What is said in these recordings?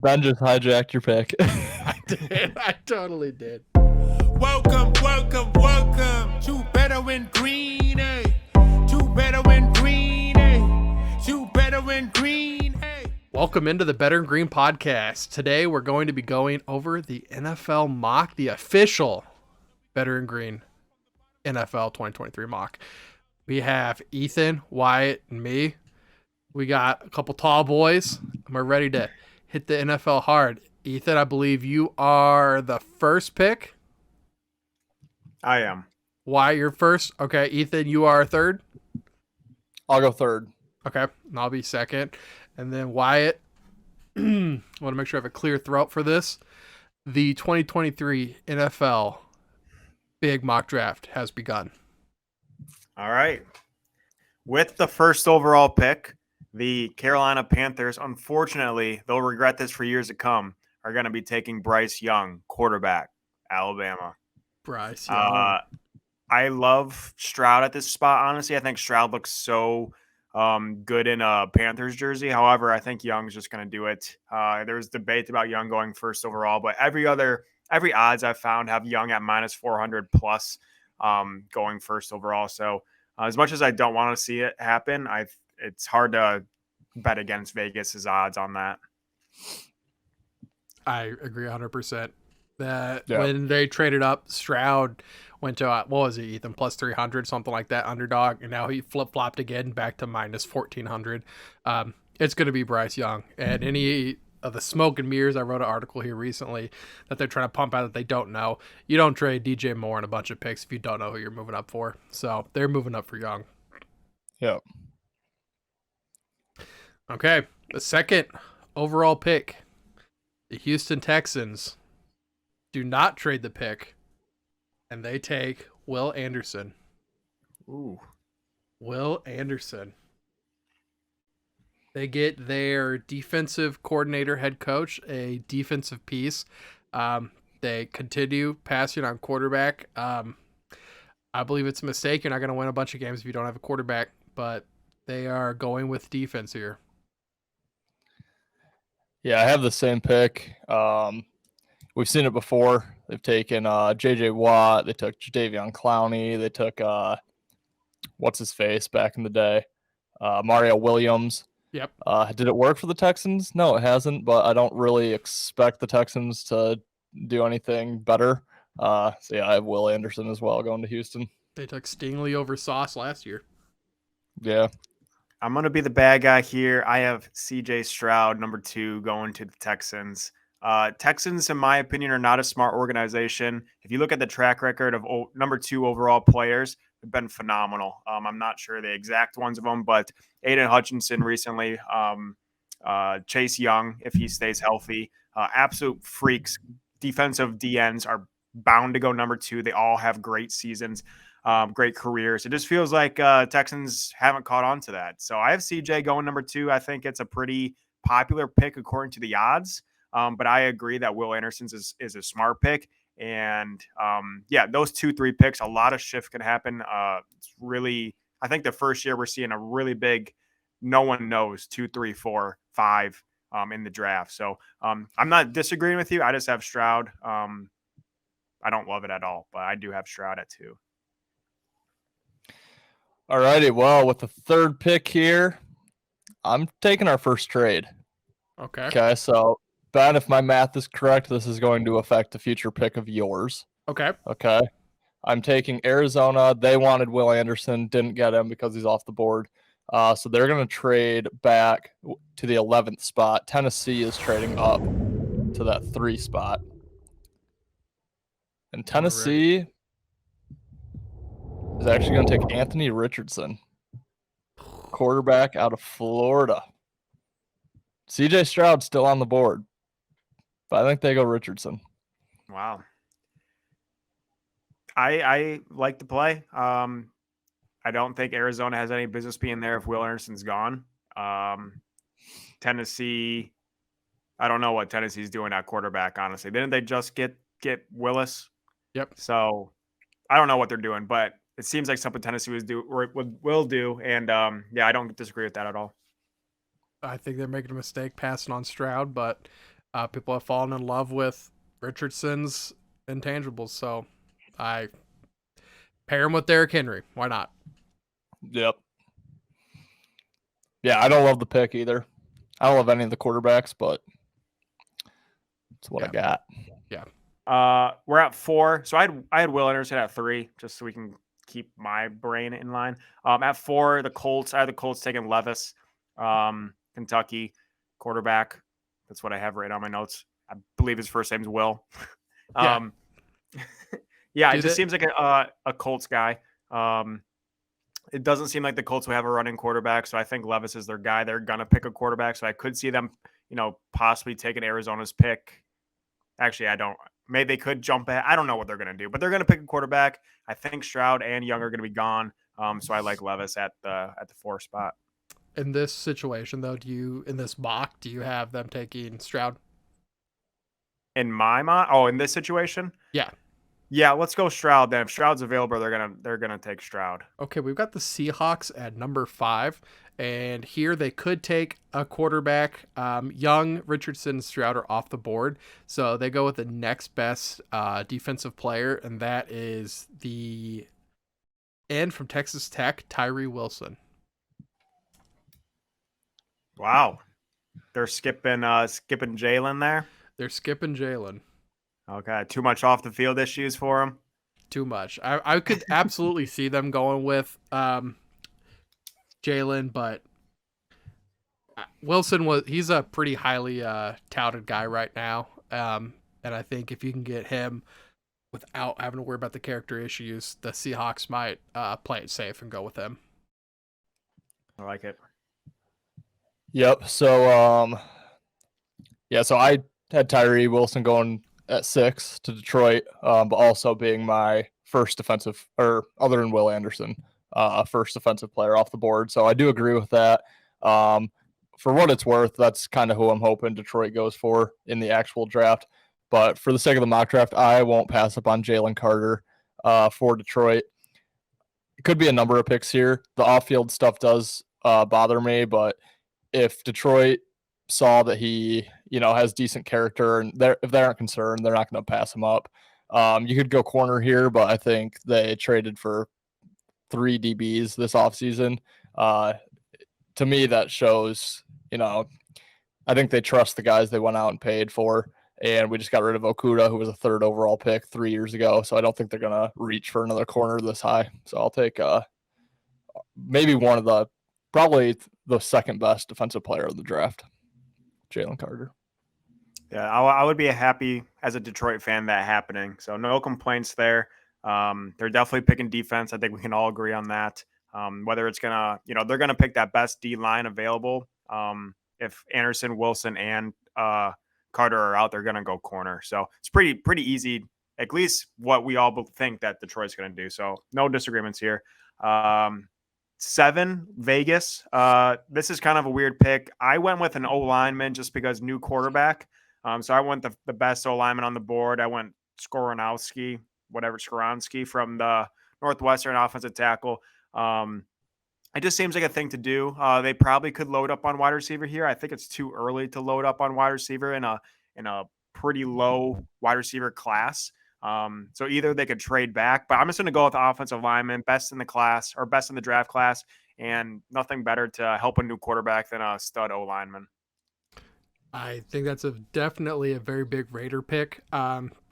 Ben just hijacked your pick. I did. I totally did. Welcome to Better Win Green, eh? To Better Win Green, eh? To Better Win Green, eh? Welcome into the Better and Green podcast. Today we're going to be going over the NFL mock, the official Better and Green NFL 2023 mock. We have Ethan, Wyatt, and me. We got a couple tall boys, and we're ready to hit the NFL hard. Ethan, I believe you are the first pick. I am. Wyatt, you're first. Okay, Ethan, you are third. I'll go third. Okay, and I'll be second. And then Wyatt, I want to make sure I have a clear throat for this. The 2023 NFL Big Mock Draft has begun. All right. With the first overall pick, the Carolina Panthers, unfortunately, they'll regret this for years to come, are going to be taking Bryce Young, quarterback, Alabama. Bryce Young. I love Stroud at this spot, honestly. I think Stroud looks so good in a Panthers jersey. However, I think Young's just going to do it. There's debate about Young going first overall, but every odds I've found have Young at minus 400 plus going first overall. So as much as I don't want to see it happen, it's hard to bet against Vegas's odds on that. I agree 100%. When they traded up, Stroud went to, what was he, Ethan, plus 300, something like that, underdog, and now he flip-flopped again back to minus 1,400. It's going to be Bryce Young. And any of the smoke and mirrors, I wrote an article here recently that they're trying to pump out that they don't know. You don't trade DJ Moore and a bunch of picks if you don't know who you're moving up for. So they're moving up for Young. Yep. Okay, the second overall pick, the Houston Texans do not trade the pick, and they take Will Anderson. Ooh. Will Anderson. They get their defensive coordinator, head coach, a defensive piece. They continue passing on quarterback. I believe it's a mistake. You're not going to win a bunch of games if you don't have a quarterback, but they are going with defense here. Yeah, I have the same pick. We've seen it before. They've taken J.J. Watt. They took Jadeveon Clowney. They took, what's his face back in the day? Mario Williams. Yep. Did it work for the Texans? No, it hasn't, but I don't really expect the Texans to do anything better. So, yeah, I have Will Anderson as well going to Houston. They took Stingley over Sauce last year. Yeah. I'm going to be the bad guy here. I have CJ Stroud, number 2, going to the Texans. Texans, in my opinion, are not a smart organization. If you look at the track record of number 2 overall players, they've been phenomenal. I'm not sure the exact ones of them, but Aiden Hutchinson recently, Chase Young, if he stays healthy, absolute freaks. Defensive DNs are bound to go number 2. They all have great seasons. Great careers. It just feels like Texans haven't caught on to that. So I have CJ going number 2. I think it's a pretty popular pick according to the odds. But I agree that Will Anderson's is a smart pick. And those 2-3 picks, a lot of shift can happen. It's really, I think the first year we're seeing a really big, no one knows 2, 3, 4, 5 in the draft. So I'm not disagreeing with you. I just have Stroud. I don't love it at all, but I do have Stroud at 2. All righty. Well, with the third pick here, I'm taking our first trade. Okay. So, Ben, if my math is correct, this is going to affect the future pick of yours. Okay. I'm taking Arizona. They wanted Will Anderson, didn't get him because he's off the board. So they're going to trade back to the 11th spot. Tennessee is trading up to that 3 spot. And Tennessee is actually going to take Anthony Richardson, quarterback out of Florida. CJ Stroud's still on the board, but I think they go Richardson. Wow. I like the play. I don't think Arizona has any business being there if Will Anderson's gone. Tennessee, I don't know what Tennessee's doing at quarterback, honestly. Didn't they just get Willis? Yep. So I don't know what they're doing, but it seems like something Tennessee will do. And I don't disagree with that at all. I think they're making a mistake passing on Stroud, but People have fallen in love with Richardson's intangibles, so I pair him with Derrick Henry. Why not? Yep. Yeah, I don't love the pick either. I don't love any of the quarterbacks, but it's what I got. Yeah. We're at 4. So I had Will Anderson at 3, just so we can keep my brain in line. At 4, the Colts. I had the Colts taking Levis, Kentucky quarterback. That's what I have right on my notes. I believe his first name's Will. Yeah. Yeah, it just seems like a Colts guy. It doesn't seem like the Colts will have a running quarterback, so I think Levis is their guy. They're gonna pick a quarterback, so I could see them, possibly taking Arizona's pick. Actually, I don't. Maybe they could jump back. I don't know what they're gonna do, but they're gonna pick a quarterback. I think Stroud and Young are gonna be gone. So I like Levis at the 4 spot. In this situation, though, in this mock, do you have them taking Stroud? In my mind, in this situation, Yeah. let's go Stroud then. If Stroud's available, they're gonna take Stroud. Okay, we've got the Seahawks at number 5, and here they could take a quarterback. Young, Richardson, Stroud are off the board, so they go with the next best defensive player, and that is the end from Texas Tech, Tyree Wilson. Wow, they're skipping Jalen there. They're skipping Jalen. Okay, too much off the field issues for him. Too much. I could absolutely see them going with Jalen, but Wilson he's a pretty highly touted guy right now, and I think if you can get him without having to worry about the character issues, the Seahawks might play it safe and go with him. I like it. Yep. So so I had Tyree Wilson going at 6 to Detroit, but also being my first defensive, or other than Will Anderson, first defensive player off the board. So I do agree with that. For what it's worth, that's kind of who I'm hoping Detroit goes for in the actual draft. But for the sake of the mock draft, I won't pass up on Jalen Carter for Detroit. It could be a number of picks here. The off-field stuff does bother me, but if Detroit saw that he, has decent character, and if they aren't concerned, they're not going to pass him up. You could go corner here, but I think they traded for 3 DBs this offseason. To me, that shows, I think they trust the guys they went out and paid for. And we just got rid of Okuda, who was a 3rd overall pick 3 years ago. So I don't think they're going to reach for another corner this high. So I'll take maybe probably the second best defensive player of the draft, Jalen Carter. Yeah, I would be happy as a Detroit fan that happening. So no complaints there. They're definitely picking defense. I think we can all agree on that. Whether it's gonna, they're gonna pick that best D line available. If Anderson, Wilson, and Carter are out, they're gonna go corner. So it's pretty easy. At least what we all think that Detroit's gonna do. So no disagreements here. 7, Vegas. This is kind of a weird pick. I went with an O lineman just because new quarterback. So I went the best O lineman on the board. I went Skoronski from the Northwestern offensive tackle. It just seems like a thing to do. They probably could load up on wide receiver here. I think it's too early to load up on wide receiver in a pretty low wide receiver class. So either they could trade back, but I'm just going to go with offensive lineman, best in the class or best in the draft class, and nothing better to help a new quarterback than a stud O lineman. I think that's definitely a very big Raider pick.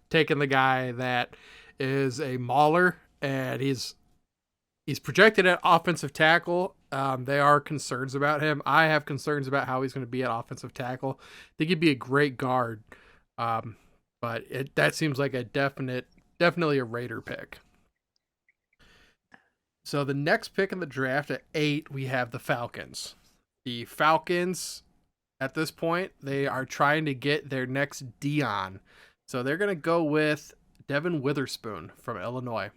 Taking the guy that is a mauler, and he's projected at offensive tackle. They are concerns about him. I have concerns about how he's going to be at offensive tackle. I think he'd be a great guard. But that seems like a definitely a Raider pick. So the next pick in the draft at 8, we have the Falcons. The Falcons, at this point, they are trying to get their next Dion. So they're going to go with Devin Witherspoon from Illinois.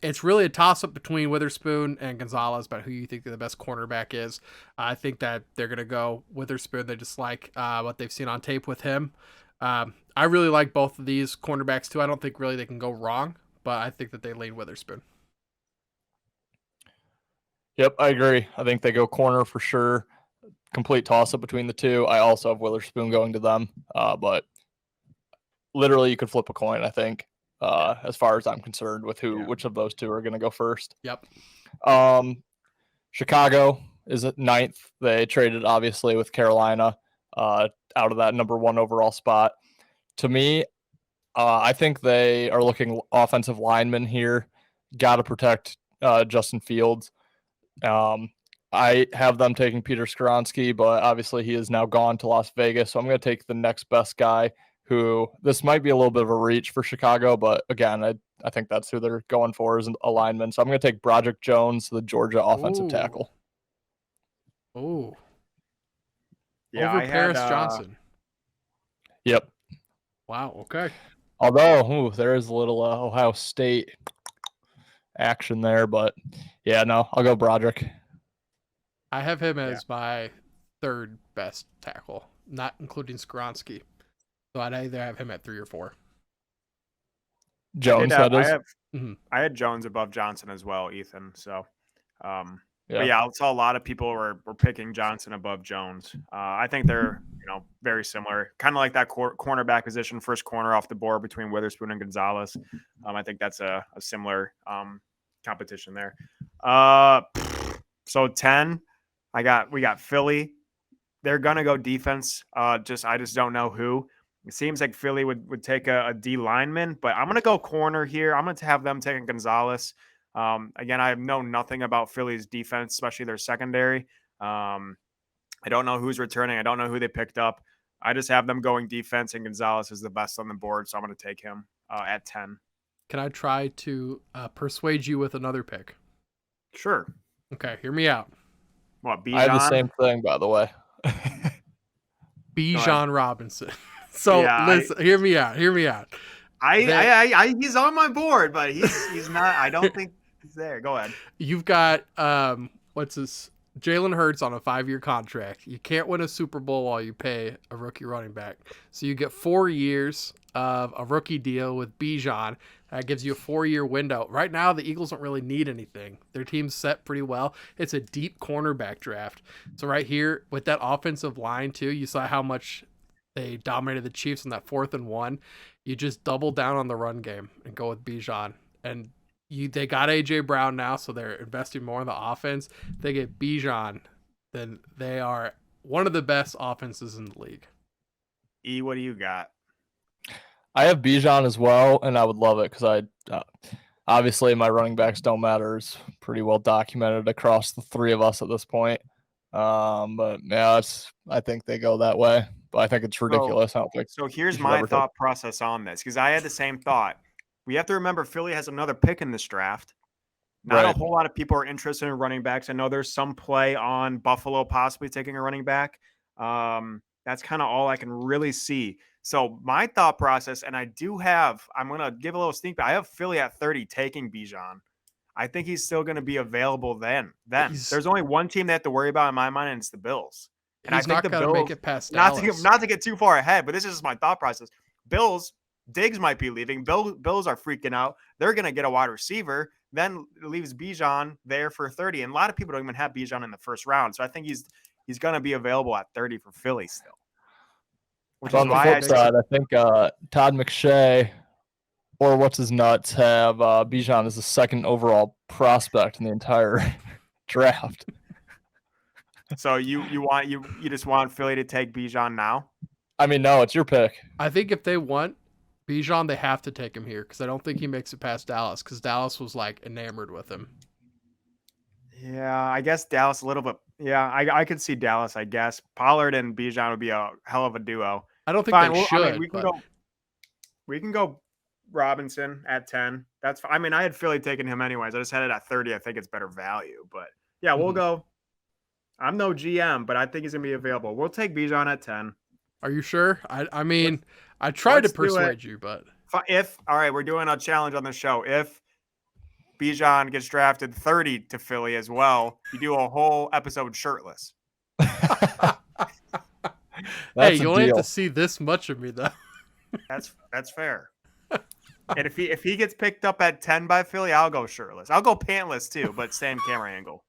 It's really a toss-up between Witherspoon and Gonzalez about who you think the best cornerback is. I think that they're going to go Witherspoon. They just like what they've seen on tape with him. I really like both of these cornerbacks too. I don't think really they can go wrong, but I think that they lean Witherspoon. Yep, I agree. I think they go corner for sure. complete toss-up between the two. I also have Witherspoon going to them, but literally you could flip a coin, I think, as far as I'm concerned, with which of those two are going to go first. Yep. Chicago is at 9th. They traded, obviously, with Carolina out of that number 1 overall spot. To me, I think they are looking offensive linemen here. Got to protect Justin Fields. I have them taking Peter Skoronski, but obviously he is now gone to Las Vegas. So I'm going to take the next best guy, who this might be a little bit of a reach for Chicago, but again, I think that's who they're going for as a lineman. So I'm going to take Broderick Jones, the Georgia offensive tackle. Oh. Yeah, over Paris Johnson. Yep. Wow. Okay. Although there is a little Ohio State action there, but yeah, no, I'll go Broderick. I have him as my 3rd best tackle, not including Skoronski. So I'd either have him at 3 or 4. Jones, I had Jones above Johnson as well, Ethan. So, but yeah, I saw a lot of people were picking Johnson above Jones. I think they're very similar, kind of like that cornerback position, first corner off the board between Witherspoon and Gonzalez. I think that's a similar competition there. So 10, we got Philly. They're gonna go defense. I just don't know who. It seems like Philly would take a D lineman, but I'm gonna go corner here. I'm gonna have them taking Gonzalez. Again, I know nothing about Philly's defense, especially their secondary. I don't know who's returning. I don't know who they picked up. I just have them going defense, and Gonzalez is the best on the board, so I'm going to take him at 10. Can I try to persuade you with another pick? Sure. Okay, hear me out. What, Bijan? I have the same thing, by the way. Bijan Robinson. So listen, hear me out. He's on my board, but he's not. I don't think he's there. Go ahead. You've got Jalen Hurts on a 5-year contract. You can't win a Super Bowl while you pay a rookie running back. So you get 4 years of a rookie deal with Bijan. That gives you a 4-year window. Right now, the Eagles don't really need anything. Their team's set pretty well. It's a deep cornerback draft. So right here, with that offensive line too, you saw how much they dominated the Chiefs on that 4th and 1. You just double down on the run game and go with Bijan. And they got A.J. Brown now, so they're investing more in the offense. If they get Bijan, then they are one of the best offenses in the league. E, what do you got? I have Bijan as well, and I would love it because obviously my running backs don't matter. It's pretty well documented across the 3 of us at this point. But yeah, I think they go that way, but I think it's ridiculous. So here's my thought process on this, because I had the same thought. We have to remember Philly has another pick in this draft. Not a whole lot of people are interested in running backs. I know there's some play on Buffalo possibly taking a running back. That's kind of all I can really see. So my thought process, and I'm going to give a little sneak peek. I have Philly at 30 taking Bijan. I think he's still going to be available then. There's only one team they have to worry about in my mind, and it's the Bills. And I think the Bills, make it past Dallas. Not to get too far ahead, but this is my thought process. Bills, Diggs might be leaving. Bills are freaking out. They're going to get a wide receiver. Then it leaves Bijan there for 30. And a lot of people don't even have Bijan in the first round. So I think he's going to be available at 30 for Philly still. Which on the flip side, I think Todd McShay or what's his nuts have Bijan as the 2nd overall prospect in the entire draft. So you just want Philly to take Bijan now? I mean, no, it's your pick. I think if they want Bijan, they have to take him here because I don't think he makes it past Dallas because Dallas was like enamored with him. Yeah, I guess Dallas a little bit. Yeah, I could see Dallas, I guess. Pollard and Bijan would be a hell of a duo. I don't think they should. I mean, we can go Robinson at 10. That's fine. I mean, I had Philly taking him anyways. I just had it at 30. I think it's better value. But yeah, we'll go. I'm no GM, but I think he's going to be available. We'll take Bijan at 10. Are you sure? I mean, I tried to persuade you, but all right, we're doing a challenge on the show. If Bijan gets drafted 30 to Philly as well, you do a whole episode shirtless. Hey, you only have to see this much of me though. That's fair. And if he gets picked up at 10 by Philly, I'll go shirtless. I'll go pantless too, but same camera angle.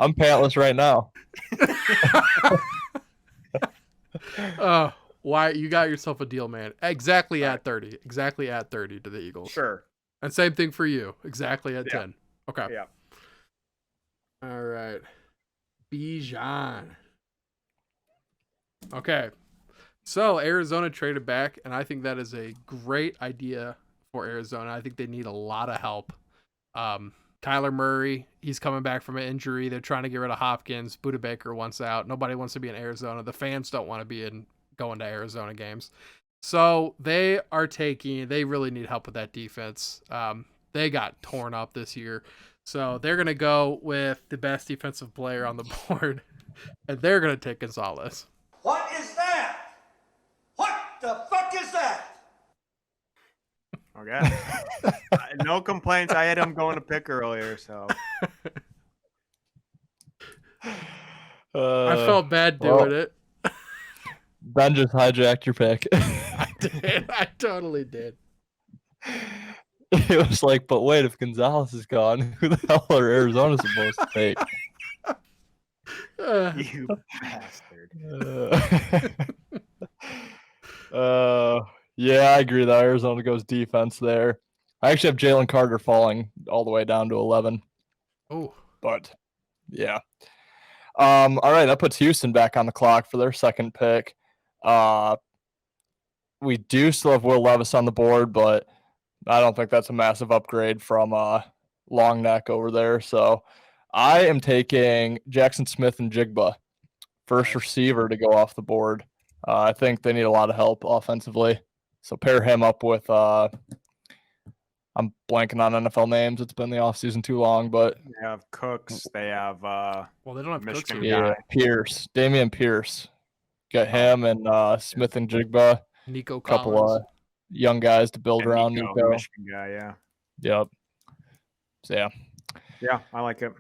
I'm pantless right now. Wyatt, you got yourself a deal, man. Exactly at 30. Exactly at 30 to the Eagles. Sure. And same thing for you. Exactly at 10. Okay. Yeah. All right. Bijan. Okay. So Arizona traded back, and I think that is a great idea for Arizona. I think they need a lot of help. Kyler Murray, he's coming back from an injury. They're trying to get rid of Hopkins. Buda Baker wants out. Nobody wants to be in Arizona. The fans don't want to be going to Arizona games. So they really need help with that defense. They got torn up this year. So they're going to go with the best defensive player on the board, and they're going to take Gonzalez. What is that? What the fuck is that? Okay. No complaints. I had him going to pick earlier, so. I felt bad doing it. Ben just hijacked your pick. I did. I totally did. It was like, but wait, if Gonzalez is gone, who the hell are Arizona supposed to take? You bastard. Yeah, I agree that Arizona goes defense there. I actually have Jalen Carter falling all the way down to 11. Oh, But yeah. All right, that puts Houston back on the clock for their second pick. We do still have Will Levis on the board, but I don't think that's a massive upgrade from Long Neck over there. So I am taking Jackson Smith and Jigba, first receiver to go off the board. I think they need a lot of help offensively. So pair him up with I'm blanking on NFL names. It's been the offseason too long, but They have Cooks. They have well, they don't have Michigan Cooks. guy. Pierce, Damian Pierce. Got him and Smith and Jigba. Nico Couple Collins. young guys to build and around Nico, Nico. Michigan guy, yeah. Yep. So yeah. Yeah, I like it.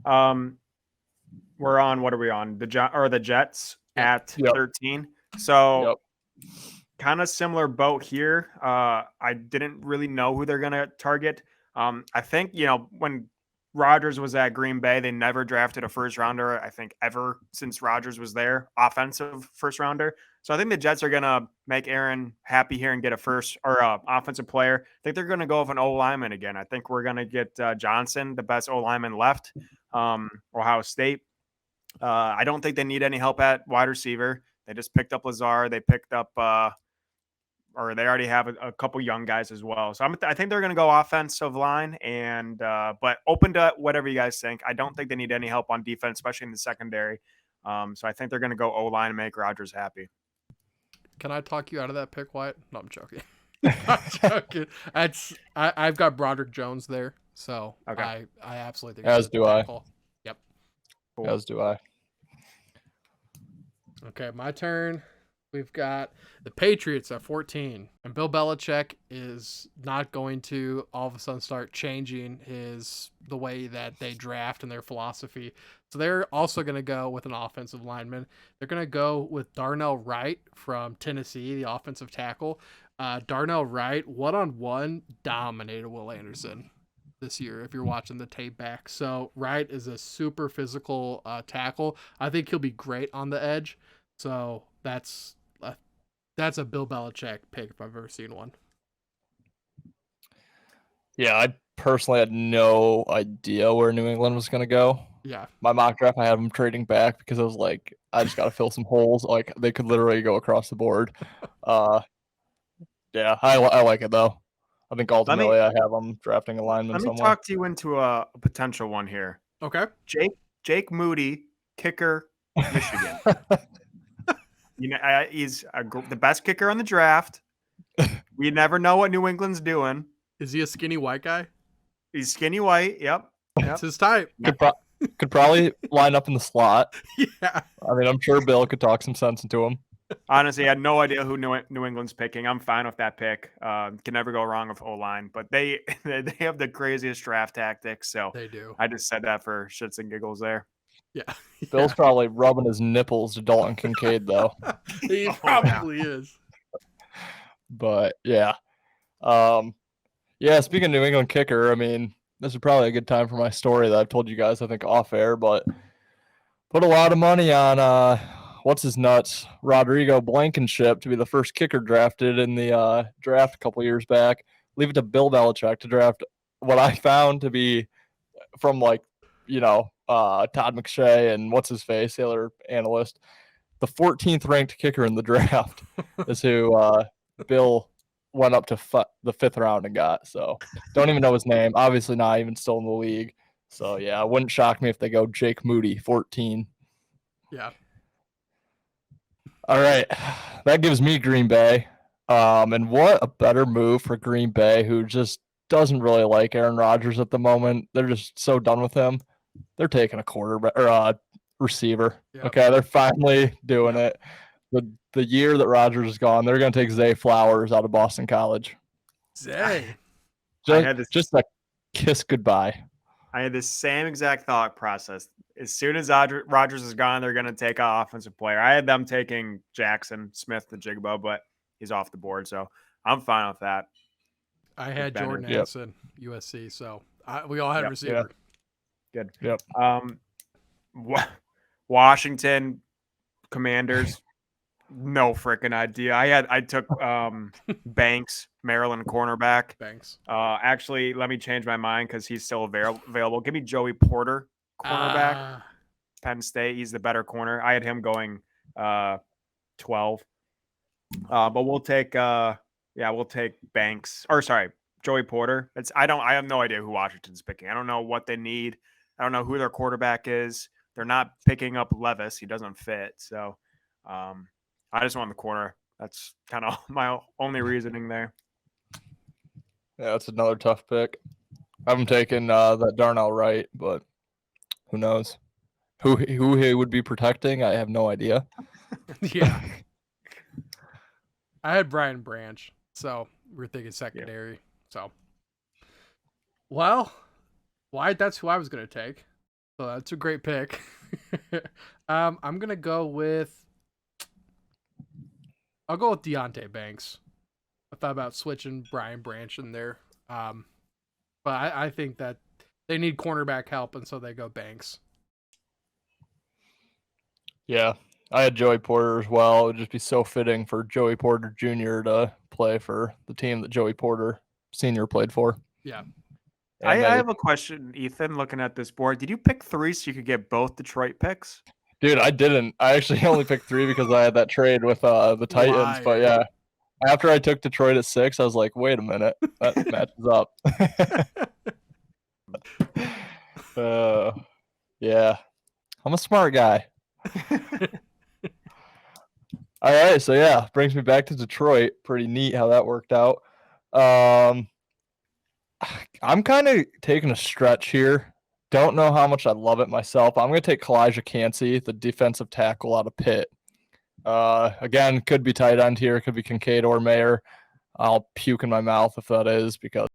We're on, what are we on? The Jets at Yep. 13. So Yep. kind of similar boat here. I didn't really know who they're going to target. I think, when Rodgers was at Green Bay, they never drafted a first rounder, I think, ever since Rodgers was there, offensive first rounder. So I think the Jets are going to make Aaron happy here and get a first or offensive player. I think they're going to go with an O lineman again. I think we're going to get Johnson, the best O lineman left, Ohio State. I don't think they need any help at wide receiver. They just picked up Lazard. They picked up, or they already have a couple young guys as well. So I think they're going to go offensive line, and but open to whatever you guys think. I don't think they need any help on defense, especially in the secondary. So I think they're going to go O line and make Rodgers happy. Can I talk you out of that pick, Wyatt? No, I'm joking. I'm joking. I've got Broderick Jones there, so Okay. I absolutely think As do I. Call. Yep. Cool. As do I. Okay, my turn. We've got the Patriots at 14, and Bill Belichick is not going to all of a sudden start changing the way that they draft and their philosophy. So they're also going to go with an offensive lineman. They're going to go with Darnell Wright from Tennessee, the offensive tackle. Darnell Wright, one-on-one, dominated Will Anderson this year, if you're watching the tape back. So Wright is a super physical tackle. I think he'll be great on the edge. So that's a Bill Belichick pick if I've ever seen one. Yeah, I personally had no idea where New England was going to go. Yeah. My mock draft, I had them trading back because I was like, I just got to fill some holes. Like, they could literally go across the board. Yeah, I like it, though. I think ultimately I have them drafting a lineman Let me somewhere. talk to you into a potential one here. Okay. Jake Moody, kicker, Michigan. He's the best kicker on the draft. We never know what New England's doing. Is he a skinny white guy? He's skinny white. Yep. That's his type. Could probably line up in the slot. Yeah. I mean, I'm sure Bill could talk some sense into him. Honestly, I had no idea who New England's picking. I'm fine with that pick. Can never go wrong with O-line. But they have the craziest draft tactics. So They do. I just said that for shits and giggles there. Yeah. Bill's probably rubbing his nipples to Dalton Kincaid, though. He probably is. But yeah. Yeah, speaking of New England kicker, I mean, this is probably a good time for my story that I've told you guys, I think, off air, but put a lot of money on what's his nuts, Rodrigo Blankenship, to be the first kicker drafted in the draft a couple years back. Leave it to Bill Belichick to draft what I found to be from Todd McShay and what's his face, the other analyst. The 14th ranked kicker in the draft is who Bill went up to the 5th round and got. So don't even know his name. Obviously not even still in the league. So yeah, it wouldn't shock me if they go Jake Moody, 14. Yeah. All right. That gives me Green Bay. And what a better move for Green Bay, who just doesn't really like Aaron Rodgers at the moment. They're just so done with him. They're taking a quarterback or a receiver. Yep. Okay, they're finally doing it. The year that Rodgers is gone, they're going to take Zay Flowers out of Boston College. Zay. Just a kiss goodbye. I had the same exact thought process. As soon as Rodgers is gone, they're going to take an offensive player. I had them taking Jackson Smith, the Jigbo, but he's off the board, so I'm fine with that. I had Jordan Addison, USC, so we all had receiver. Good. Yep. Washington Commanders, no freaking idea. I took Banks, Maryland cornerback. Banks. Actually, let me change my mind because he's still available. Give me Joey Porter, cornerback, Penn State. He's the better corner. I had him going 12. But we'll take Banks. Or sorry, Joey Porter. I have no idea who Washington's picking. I don't know what they need. I don't know who their quarterback is. They're not picking up Levis. He doesn't fit. So I just want the corner. That's kind of my only reasoning there. Yeah, that's another tough pick. I haven't taken that Darnell Wright, but who knows? Who he would be protecting, I have no idea. Yeah. I had Brian Branch, so we're thinking secondary. Yeah. So, well, Wyatt, that's who I was going to take. So that's a great pick. I'm going to go with Deontay Banks. I thought about switching Brian Branch in there. But I think that they need cornerback help, and so they go Banks. Yeah, I had Joey Porter as well. It would just be so fitting for Joey Porter Jr. to play for the team that Joey Porter Sr. played for. Yeah. I have a question, Ethan, looking at this board. Did you pick 3 so you could get both Detroit picks? Dude, I didn't. I actually only picked 3 because I had that trade with the Titans. Why? But yeah, after I took Detroit at 6, I was like, wait a minute. That matches up. Yeah. I'm a smart guy. All right, so yeah, brings me back to Detroit. Pretty neat how that worked out. I'm kind of taking a stretch here. Don't know how much I love it myself. I'm going to take Kalijah Cansey, the defensive tackle out of Pitt. Again, could be tight end here. Could be Kincaid or Mayer. I'll puke in my mouth if that is, because